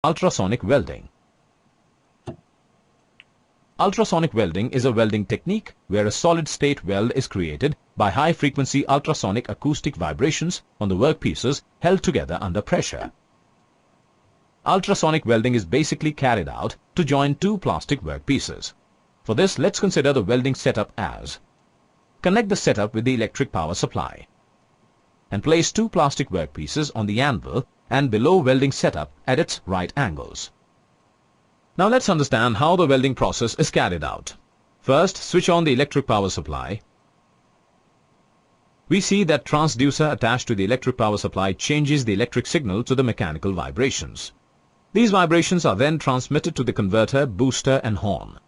Ultrasonic welding. Ultrasonic welding is a welding technique where a solid-state weld is created by high-frequency ultrasonic acoustic vibrations on the workpieces held together under pressure. Ultrasonic welding is basically carried out to join two plastic workpieces. For this, let's consider the welding setup as: connect the setup with the electric power supply and place two plastic workpieces on the anvil and below welding setup at its right angles. Now let's understand how the welding process is carried out. First, switch on the electric power supply. We see that transducer attached to the electric power supply changes the electric signal to the mechanical vibrations. These vibrations are then transmitted to the converter, booster and horn.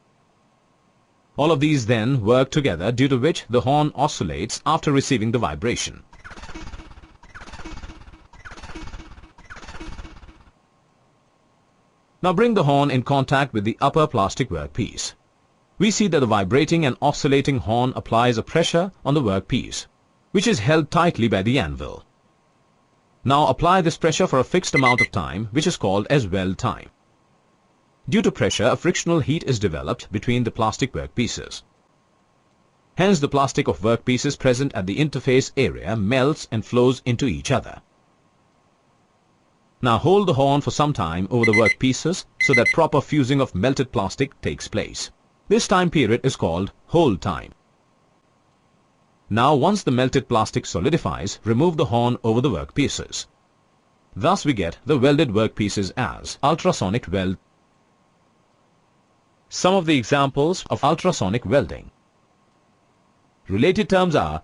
All of these then work together, due to which the horn oscillates after receiving the vibration. Now bring the horn in contact with the upper plastic workpiece. We see that the vibrating and oscillating horn applies a pressure on the workpiece, which is held tightly by the anvil. Now apply this pressure for a fixed amount of time, which is called as weld time. Due to pressure, a frictional heat is developed between the plastic workpieces. Hence, the plastic of workpieces present at the interface area melts and flows into each other. Now hold the horn for some time over the workpieces so that proper fusing of melted plastic takes place. This time period is called hold time. Now once the melted plastic solidifies, remove the horn over the workpieces. Thus we get the welded workpieces as ultrasonic weld. Some of the examples of ultrasonic welding. Related terms are